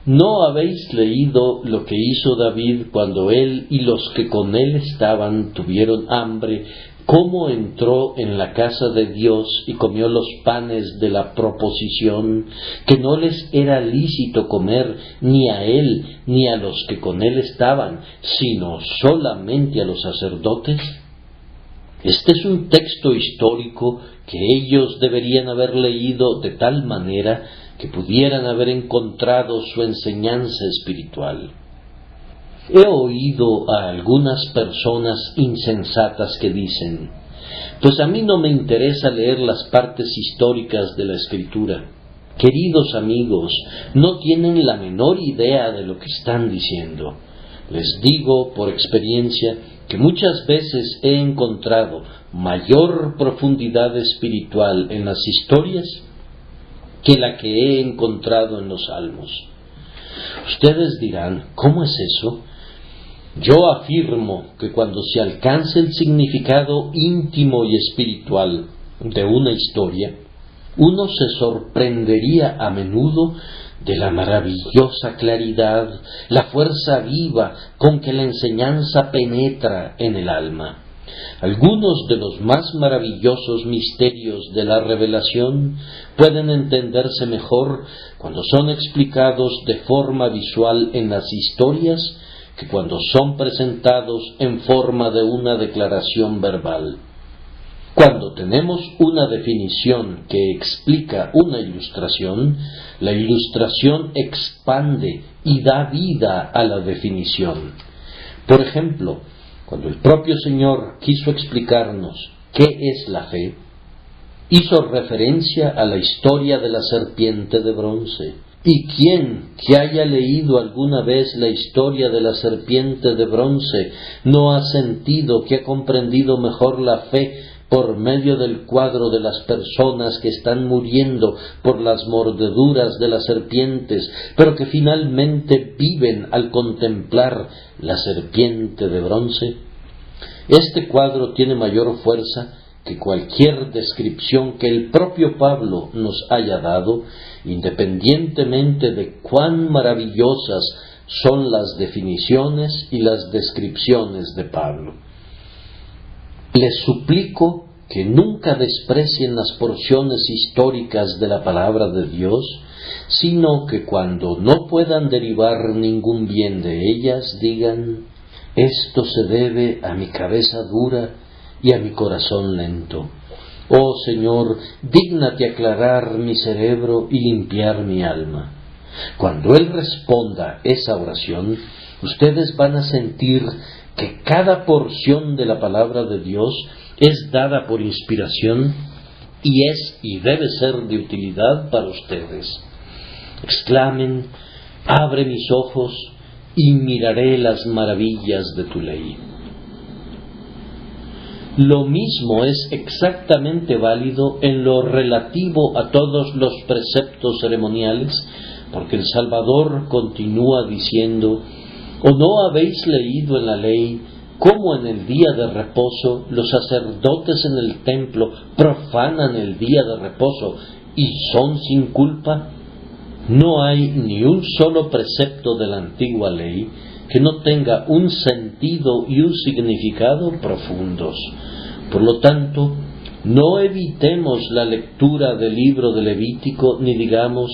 [SPEAKER 1] ¿No habéis leído lo que hizo David cuando él y los que con él estaban tuvieron hambre? ¿Cómo entró en la casa de Dios y comió los panes de la proposición, que no les era lícito comer ni a él ni a los que con él estaban, sino solamente a los sacerdotes? Este es un texto histórico que ellos deberían haber leído de tal manera que pudieran haber encontrado su enseñanza espiritual. He oído a algunas personas insensatas que dicen: pues a mí no me interesa leer las partes históricas de la Escritura. Queridos amigos, no tienen la menor idea de lo que están diciendo. Les digo por experiencia que muchas veces he encontrado mayor profundidad espiritual en las historias que la que he encontrado en los salmos. Ustedes dirán: ¿cómo es eso? Yo afirmo que cuando se alcanza el significado íntimo y espiritual de una historia, uno se sorprendería a menudo de la maravillosa claridad, la fuerza viva con que la enseñanza penetra en el alma. Algunos de los más maravillosos misterios de la revelación pueden entenderse mejor cuando son explicados de forma visual en las historias que cuando son presentados en forma de una declaración verbal. Cuando tenemos una definición que explica una ilustración, la ilustración expande y da vida a la definición. Por ejemplo, cuando el propio Señor quiso explicarnos qué es la fe, hizo referencia a la historia de la serpiente de bronce. ¿Y quién que haya leído alguna vez la historia de la serpiente de bronce no ha sentido que ha comprendido mejor la fe por medio del cuadro de las personas que están muriendo por las mordeduras de las serpientes, pero que finalmente viven al contemplar la serpiente de bronce? Este cuadro tiene mayor fuerza que cualquier descripción que el propio Pablo nos haya dado, independientemente de cuán maravillosas son las definiciones y las descripciones de Pablo. Les suplico que nunca desprecien las porciones históricas de la palabra de Dios, sino que cuando no puedan derivar ningún bien de ellas, digan: esto se debe a mi cabeza dura y a mi corazón lento. Oh Señor, dígnate aclarar mi cerebro y limpiar mi alma. Cuando Él responda esa oración, ustedes van a sentir que cada porción de la palabra de Dios es dada por inspiración y es y debe ser de utilidad para ustedes. Exclamen: abre mis ojos y miraré las maravillas de tu ley. Lo mismo es exactamente válido en lo relativo a todos los preceptos ceremoniales, porque el Salvador continúa diciendo: ¿o no habéis leído en la ley cómo en el día de reposo los sacerdotes en el templo profanan el día de reposo y son sin culpa? No hay ni un solo precepto de la antigua ley que no tenga un sentido y un significado profundos. Por lo tanto, no evitemos la lectura del libro de Levítico, ni digamos: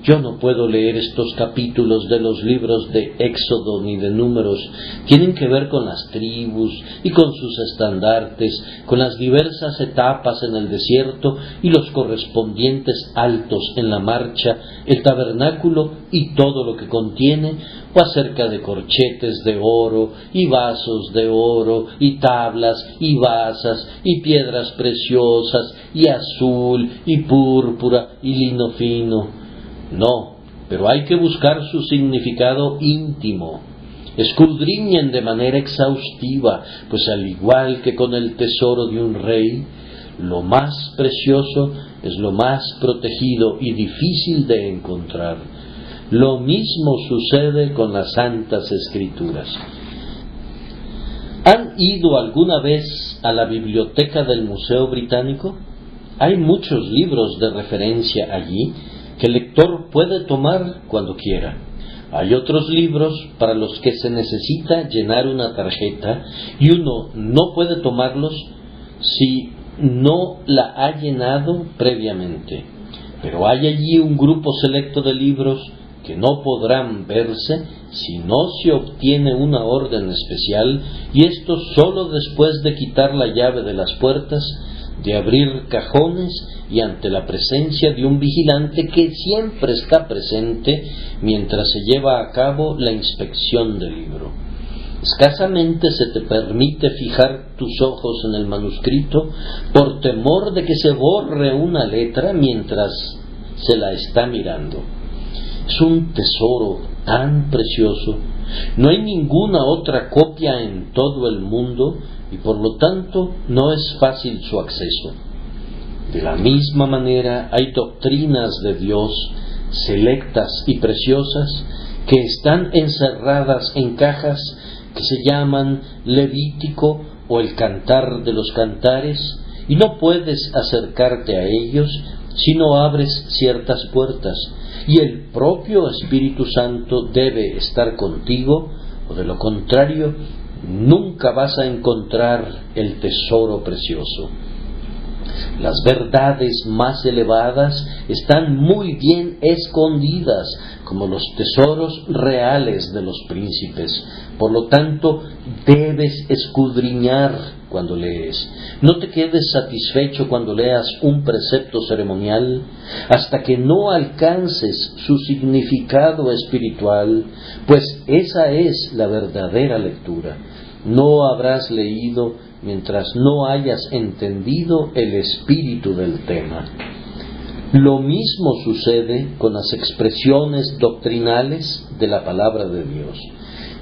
[SPEAKER 1] yo no puedo leer estos capítulos de los libros de Éxodo ni de Números. Tienen que ver con las tribus y con sus estandartes, con las diversas etapas en el desierto y los correspondientes altos en la marcha, el tabernáculo y todo lo que contiene, o acerca de corchetes de oro y vasos de oro y tablas y basas y piedras preciosas y azul y púrpura y lino fino. No, pero hay que buscar su significado íntimo. Escudriñen de manera exhaustiva, pues al igual que con el tesoro de un rey, lo más precioso es lo más protegido y difícil de encontrar. Lo mismo sucede con las Santas Escrituras. ¿Han ido alguna vez a la biblioteca del Museo Británico? Hay muchos libros de referencia allí que el lector puede tomar cuando quiera. Hay otros libros para los que se necesita llenar una tarjeta y uno no puede tomarlos si no la ha llenado previamente. Pero hay allí un grupo selecto de libros que no podrán verse si no se obtiene una orden especial, y esto solo después de quitar la llave de las puertas, de abrir cajones y ante la presencia de un vigilante que siempre está presente mientras se lleva a cabo la inspección del libro. Escasamente se te permite fijar tus ojos en el manuscrito por temor de que se borre una letra mientras se la está mirando. Es un tesoro tan precioso. No hay ninguna otra copia en todo el mundo y por lo tanto no es fácil su acceso. De la misma manera hay doctrinas de Dios selectas y preciosas que están encerradas en cajas que se llaman Levítico o el Cantar de los Cantares, y no puedes acercarte a ellos si no abres ciertas puertas, y el propio Espíritu Santo debe estar contigo, o de lo contrario nunca vas a encontrar el tesoro precioso. Las verdades más elevadas están muy bien escondidas, como los tesoros reales de los príncipes. Por lo tanto, debes escudriñar cuando lees. No te quedes satisfecho cuando leas un precepto ceremonial hasta que no alcances su significado espiritual, pues esa es la verdadera lectura. No habrás leído mientras no hayas entendido el espíritu del tema. Lo mismo sucede con las expresiones doctrinales de la palabra de Dios.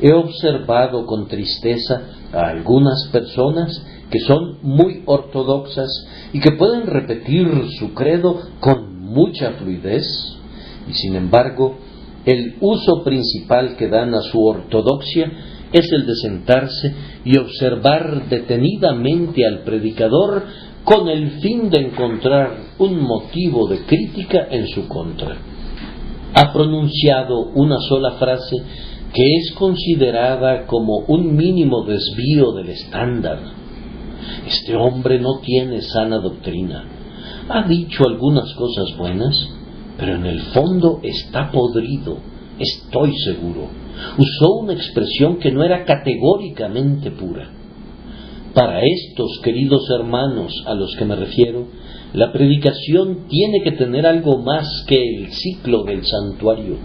[SPEAKER 1] he observado con tristeza a algunas personas que son muy ortodoxas y que pueden repetir su credo con mucha fluidez, y sin embargo, el uso principal que dan a su ortodoxia es el de sentarse y observar detenidamente al predicador con el fin de encontrar un motivo de crítica en su contra. Ha pronunciado una sola frase que es considerada como un mínimo desvío del estándar. Este hombre no tiene sana doctrina. Ha dicho algunas cosas buenas, pero en el fondo está podrido, estoy seguro. Usó una expresión que no era categóricamente pura. Para estos queridos hermanos a los que me refiero, la predicación tiene que tener algo más que el ciclo del santuario.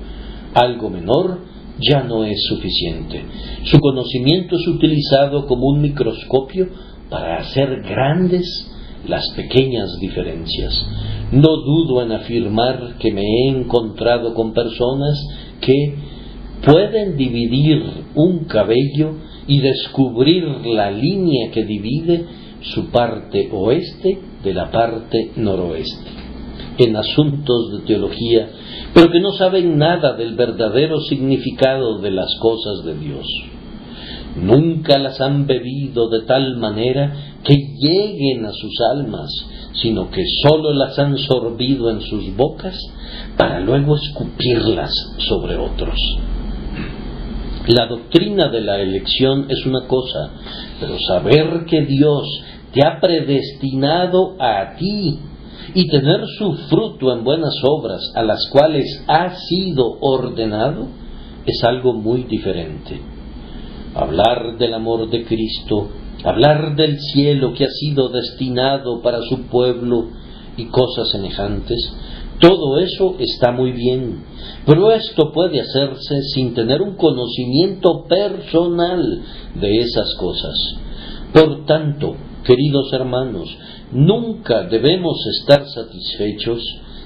[SPEAKER 1] Algo menor ya no es suficiente. Su conocimiento es utilizado como un microscopio para hacer grandes las pequeñas diferencias. No dudo en afirmar que me he encontrado con personas que pueden dividir un cabello y descubrir la línea que divide su parte oeste de la parte noroeste en asuntos de teología, pero que no saben nada del verdadero significado de las cosas de Dios. Nunca las han bebido de tal manera que lleguen a sus almas, sino que sólo las han sorbido en sus bocas para luego escupirlas sobre otros. La doctrina de la elección es una cosa, pero saber que Dios te ha predestinado a ti y tener su fruto en buenas obras a las cuales has sido ordenado es algo muy diferente. Hablar del amor de Cristo, hablar del cielo que ha sido destinado para su pueblo y cosas semejantes, todo eso está muy bien, pero esto puede hacerse sin tener un conocimiento personal de esas cosas. Por tanto, queridos hermanos, nunca debemos estar satisfechos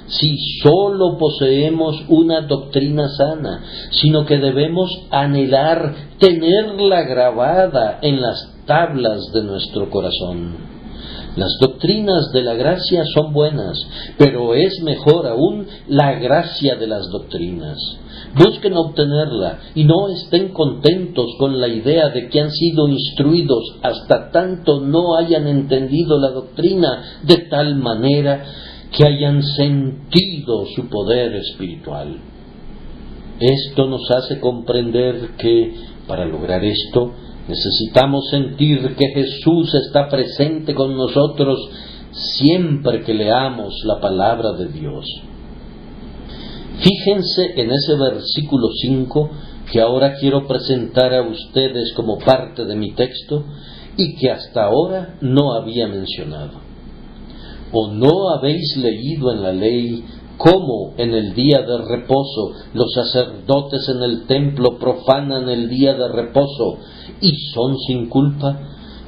[SPEAKER 1] si sólo poseemos una doctrina sana, sino que debemos anhelar tenerla grabada en las tablas de nuestro corazón. Las doctrinas de la gracia son buenas, pero es mejor aún la gracia de las doctrinas. Busquen obtenerla y no estén contentos con la idea de que han sido instruidos hasta tanto no hayan entendido la doctrina de tal manera que hayan sentido su poder espiritual. Esto nos hace comprender que, para lograr esto, necesitamos sentir que Jesús está presente con nosotros siempre que leamos la palabra de Dios. Fíjense en ese versículo 5 que ahora quiero presentar a ustedes como parte de mi texto y que hasta ahora no había mencionado. ¿O no habéis leído en la ley cómo en el día de reposo los sacerdotes en el templo profanan el día de reposo y son sin culpa?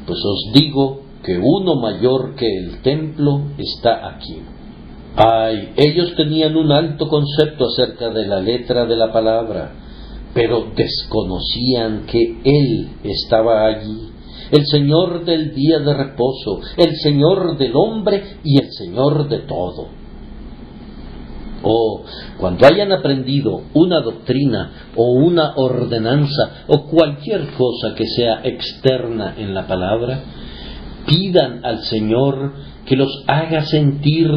[SPEAKER 1] Pues os digo que uno mayor que el templo está aquí. Ay, ellos tenían un alto concepto acerca de la letra de la palabra, pero desconocían que Él estaba allí, el Señor del día de reposo, el Señor del hombre y el Señor de todo. O cuando hayan aprendido una doctrina o una ordenanza o cualquier cosa que sea externa en la palabra, pidan al Señor que los haga sentir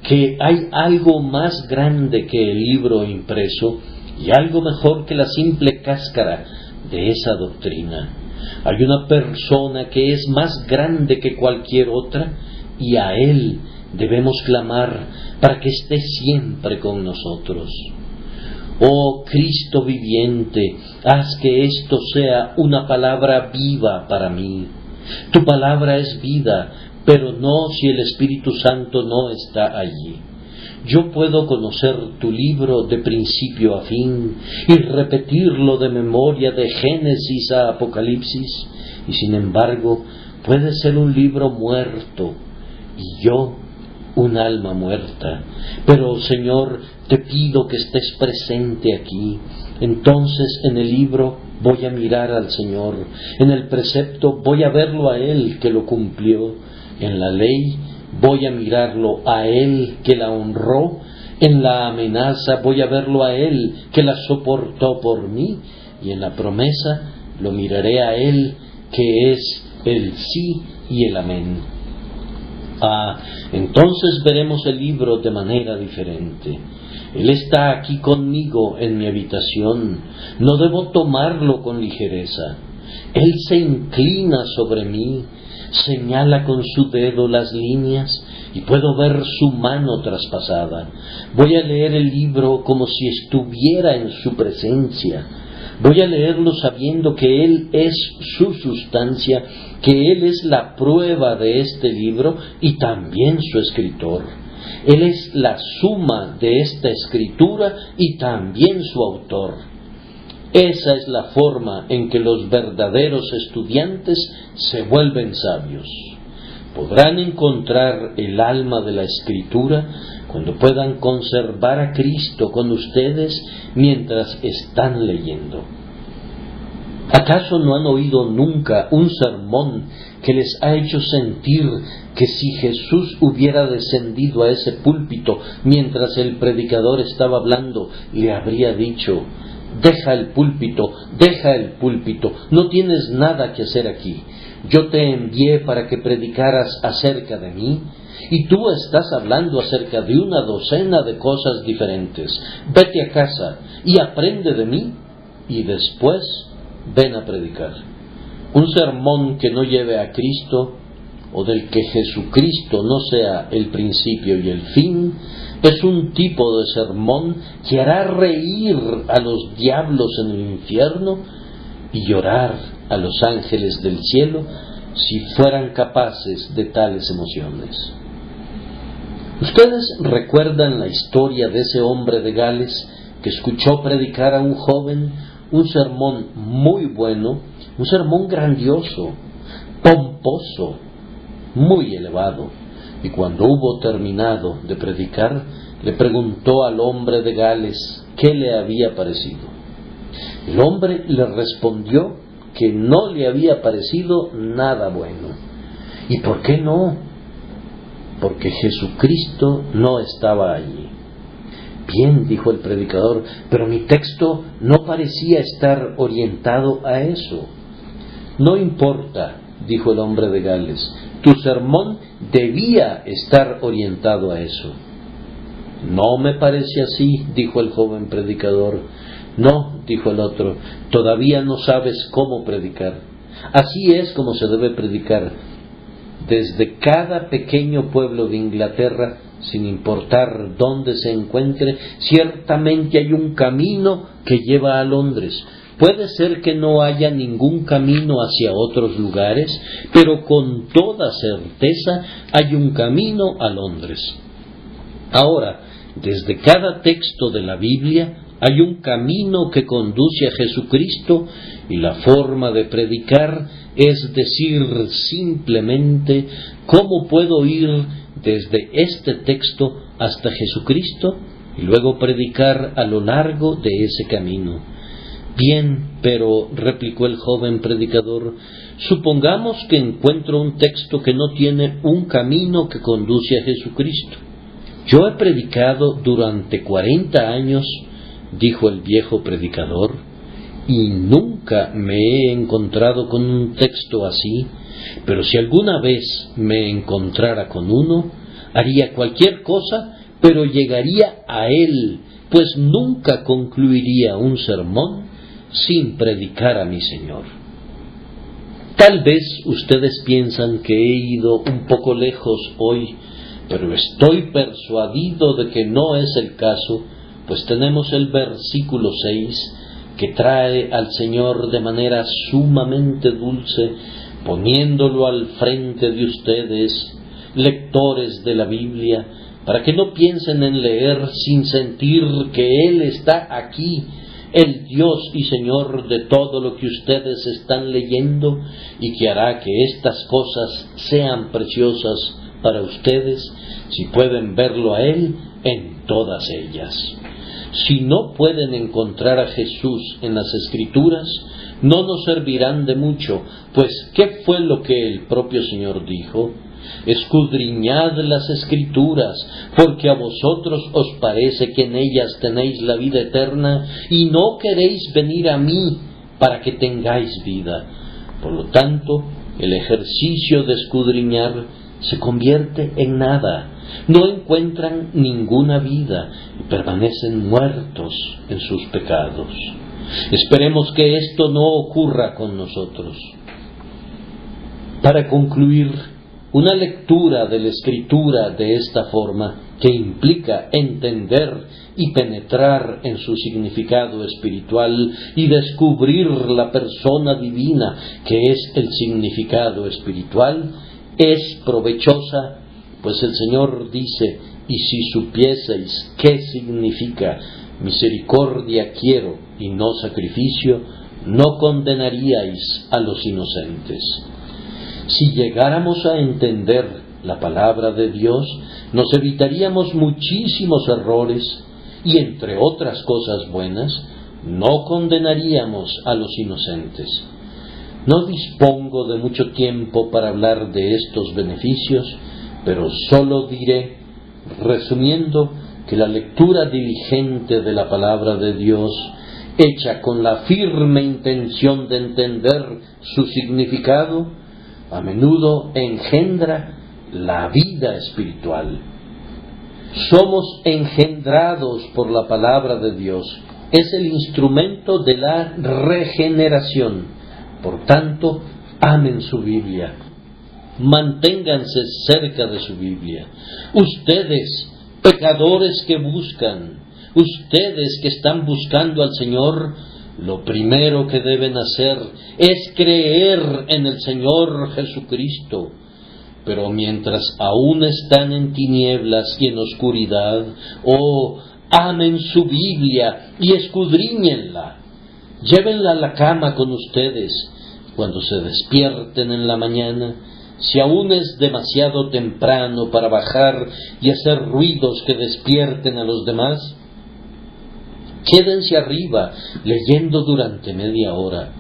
[SPEAKER 1] que hay algo más grande que el libro impreso y algo mejor que la simple cáscara de esa doctrina. Hay una persona que es más grande que cualquier otra y a Él debemos clamar para que esté siempre con nosotros. Oh Cristo viviente, haz que esto sea una palabra viva para mí. Tu palabra es vida, pero no si el Espíritu Santo no está allí. Yo puedo conocer tu libro de principio a fin y repetirlo de memoria de Génesis a Apocalipsis, y sin embargo puede ser un libro muerto y yo un alma muerta. Pero Señor, te pido que estés presente aquí. Entonces en el libro voy a mirar al Señor. En el precepto voy a verlo a Él que lo cumplió. En la ley voy a mirarlo a Él que la honró. En la amenaza voy a verlo a Él que la soportó por mí. Y en la promesa lo miraré a Él que es el sí y el amén. Entonces veremos el libro de manera diferente. Él está aquí conmigo en mi habitación. No debo tomarlo con ligereza. Él se inclina sobre mí, señala con su dedo las líneas y puedo ver su mano traspasada. Voy a leer el libro como si estuviera en su presencia. Voy a leerlo sabiendo que Él es su sustancia, que Él es la prueba de este libro y también su escritor. Él es la suma de esta escritura y también su autor. Esa es la forma en que los verdaderos estudiantes se vuelven sabios. Podrán encontrar el alma de la escritura cuando puedan conservar a Cristo con ustedes mientras están leyendo. ¿Acaso no han oído nunca un sermón que les ha hecho sentir que si Jesús hubiera descendido a ese púlpito mientras el predicador estaba hablando, le habría dicho: deja el púlpito, no tienes nada que hacer aquí. Yo te envié para que predicaras acerca de mí, y tú estás hablando acerca de una docena de cosas diferentes. Vete a casa y aprende de mí, y después ven a predicar. Un sermón que no lleve a Cristo, o del que Jesucristo no sea el principio y el fin, es un tipo de sermón que hará reír a los diablos en el infierno y llorar a los ángeles del cielo si fueran capaces de tales emociones. ¿Ustedes recuerdan la historia de ese hombre de Gales que escuchó predicar a un joven un sermón muy bueno, un sermón grandioso, pomposo, muy elevado? Y cuando hubo terminado de predicar, le preguntó al hombre de Gales qué le había parecido. El hombre le respondió que no le había parecido nada bueno. ¿Y por qué no? Porque Jesucristo no estaba allí. Bien, dijo el predicador, pero mi texto no parecía estar orientado a eso. No importa, dijo el hombre de Gales, tu sermón debía estar orientado a eso. No me parece así, dijo el joven predicador. No, dijo el otro, todavía no sabes cómo predicar. Así es como se debe predicar. Desde cada pequeño pueblo de Inglaterra, sin importar dónde se encuentre, ciertamente hay un camino que lleva a Londres. Puede ser que no haya ningún camino hacia otros lugares, pero con toda certeza hay un camino a Londres. Ahora, desde cada texto de la Biblia hay un camino que conduce a Jesucristo y la forma de predicar es decir simplemente cómo puedo ir desde este texto hasta Jesucristo y luego predicar a lo largo de ese camino. Bien, pero, replicó el joven predicador, supongamos que encuentro un texto que no tiene un camino que conduce a Jesucristo. Yo he predicado durante 40 años, dijo el viejo predicador, y nunca me he encontrado con un texto así, pero si alguna vez me encontrara con uno, haría cualquier cosa, pero llegaría a él, pues nunca concluiría un sermón sin predicar a mi Señor. Tal vez ustedes piensan que he ido un poco lejos hoy, pero estoy persuadido de que no es el caso, pues tenemos el versículo 6 que trae al Señor de manera sumamente dulce, poniéndolo al frente de ustedes, lectores de la Biblia, para que no piensen en leer sin sentir que Él está aquí, el Dios y Señor de todo lo que ustedes están leyendo, y que hará que estas cosas sean preciosas para ustedes si pueden verlo a Él en todas ellas. Si no pueden encontrar a Jesús en las Escrituras, no nos servirán de mucho, pues ¿qué fue lo que el propio Señor dijo? Escudriñad las Escrituras, porque a vosotros os parece que en ellas tenéis la vida eterna, y no queréis venir a mí para que tengáis vida. Por lo tanto, el ejercicio de escudriñar se convierte en nada. No encuentran ninguna vida y permanecen muertos en sus pecados. Esperemos que esto no ocurra con nosotros. Para concluir, una lectura de la Escritura de esta forma, que implica entender y penetrar en su significado espiritual y descubrir la persona divina que es el significado espiritual, es provechosa, pues el Señor dice: y si supieseis qué significa misericordia quiero y no sacrificio, no condenaríais a los inocentes. Si llegáramos a entender la palabra de Dios, nos evitaríamos muchísimos errores y, entre otras cosas buenas, no condenaríamos a los inocentes. No dispongo de mucho tiempo para hablar de estos beneficios, pero solo diré, resumiendo, que la lectura diligente de la palabra de Dios, hecha con la firme intención de entender su significado, a menudo engendra la vida espiritual. Somos engendrados por la palabra de Dios. Es el instrumento de la regeneración. Por tanto, amen su Biblia. Manténganse cerca de su Biblia. Ustedes, pecadores que buscan, ustedes que están buscando al Señor, lo primero que deben hacer es creer en el Señor Jesucristo. Pero mientras aún están en tinieblas y en oscuridad, amen su Biblia y escudriñenla. Llévenla a la cama con ustedes. Cuando se despierten en la mañana, si aún es demasiado temprano para bajar y hacer ruidos que despierten a los demás, quédense arriba leyendo durante media hora.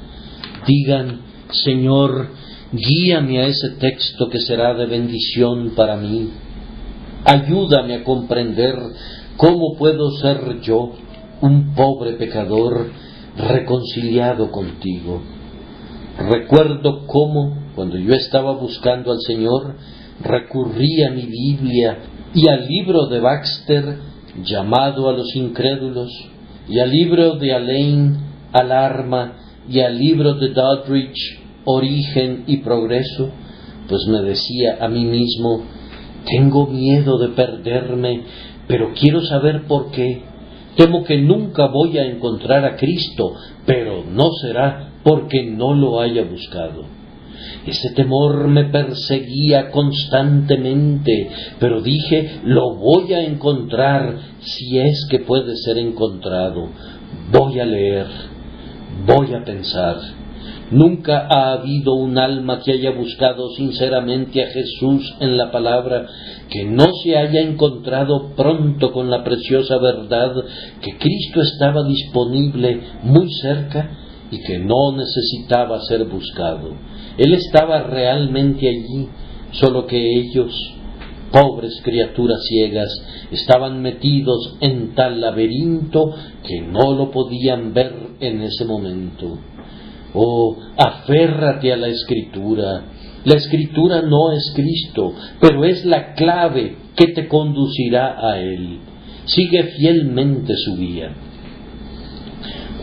[SPEAKER 1] Digan: Señor, guíame a ese texto que será de bendición para mí. Ayúdame a comprender cómo puedo ser yo, un pobre pecador, reconciliado contigo. Recuerdo cómo, cuando yo estaba buscando al Señor, recurrí a mi Biblia y al libro de Baxter, llamado a los incrédulos, y al libro de Alain, Alarma, y al libro de Doddridge, Origen y Progreso, pues me decía a mí mismo: tengo miedo de perderme, pero quiero saber por qué. Temo que nunca voy a encontrar a Cristo, pero no será porque no lo haya buscado. Ese temor me perseguía constantemente, pero dije: lo voy a encontrar si es que puede ser encontrado. Voy a leer, voy a pensar. Nunca ha habido un alma que haya buscado sinceramente a Jesús en la palabra que no se haya encontrado pronto con la preciosa verdad que Cristo estaba disponible muy cerca y que no necesitaba ser buscado. Él estaba realmente allí, solo que ellos, pobres criaturas ciegas, estaban metidos en tal laberinto que no lo podían ver en ese momento. Aférrate a la Escritura. La Escritura no es Cristo, pero es la clave que te conducirá a Él. Sigue fielmente su guía.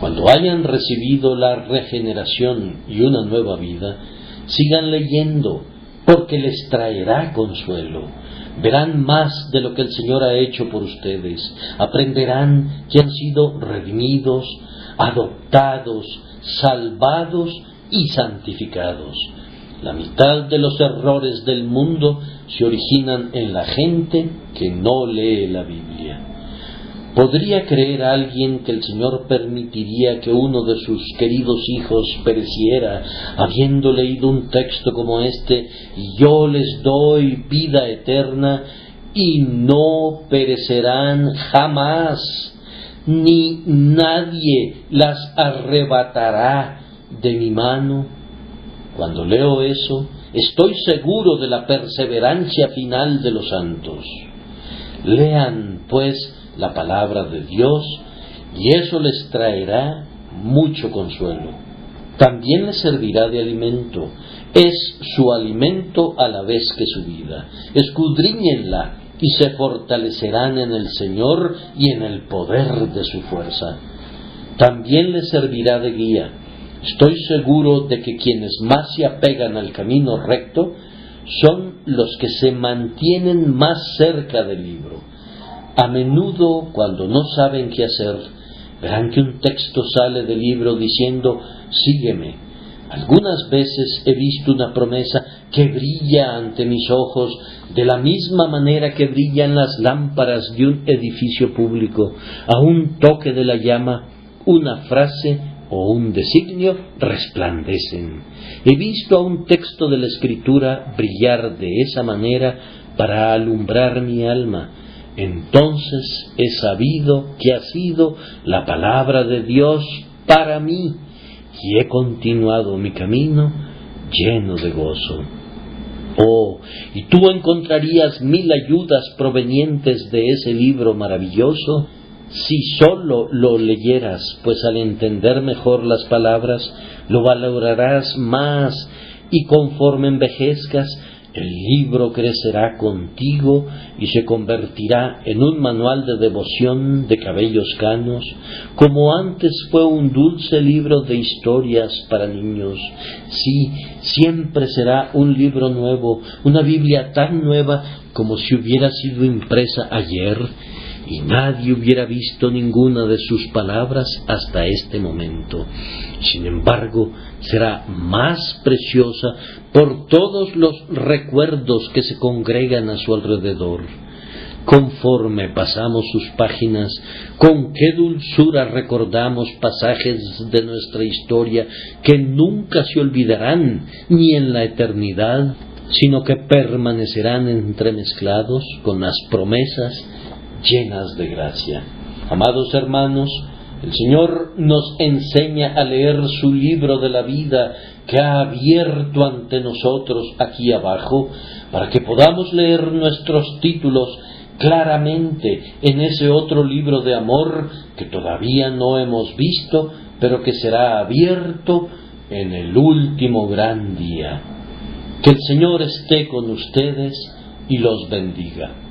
[SPEAKER 1] Cuando hayan recibido la regeneración y una nueva vida, sigan leyendo, porque les traerá consuelo. Verán más de lo que el Señor ha hecho por ustedes. Aprenderán que han sido redimidos, adoptados, salvados y santificados. La mitad de los errores del mundo se originan en la gente que no lee la Biblia. ¿Podría creer alguien que el Señor permitiría que uno de sus queridos hijos pereciera habiendo leído un texto como este: y yo les doy vida eterna y no perecerán jamás, ni nadie las arrebatará de mi mano. Cuando leo eso, estoy seguro de la perseverancia final de los santos. Lean, pues, la palabra de Dios, y eso les traerá mucho consuelo. También les servirá de alimento. Es su alimento a la vez que su vida. Escudriñenla y se fortalecerán en el Señor y en el poder de su fuerza. También les servirá de guía. Estoy seguro de que quienes más se apegan al camino recto son los que se mantienen más cerca del libro. A menudo, cuando no saben qué hacer, verán que un texto sale del libro diciendo: sígueme. Algunas veces he visto una promesa que brilla ante mis ojos de la misma manera que brillan las lámparas de un edificio público. A un toque de la llama, una frase o un designio resplandecen. He visto a un texto de la Escritura brillar de esa manera para alumbrar mi alma. Entonces he sabido que ha sido la palabra de Dios para mí, y he continuado mi camino lleno de gozo. Oh, y tú encontrarías 1000 ayudas provenientes de ese libro maravilloso si sólo lo leyeras, pues al entender mejor las palabras, lo valorarás más, y conforme envejezcas, el libro crecerá contigo y se convertirá en un manual de devoción de cabellos canos, como antes fue un dulce libro de historias para niños. Sí, siempre será un libro nuevo, una Biblia tan nueva como si hubiera sido impresa ayer, y nadie hubiera visto ninguna de sus palabras hasta este momento. Sin embargo, será más preciosa por todos los recuerdos que se congregan a su alrededor. Conforme pasamos sus páginas, con qué dulzura recordamos pasajes de nuestra historia que nunca se olvidarán ni en la eternidad, sino que permanecerán entremezclados con las promesas llenas de gracia. Amados hermanos, el Señor nos enseña a leer su libro de la vida que ha abierto ante nosotros aquí abajo, para que podamos leer nuestros títulos claramente en ese otro libro de amor que todavía no hemos visto, pero que será abierto en el último gran día. Que el Señor esté con ustedes y los bendiga.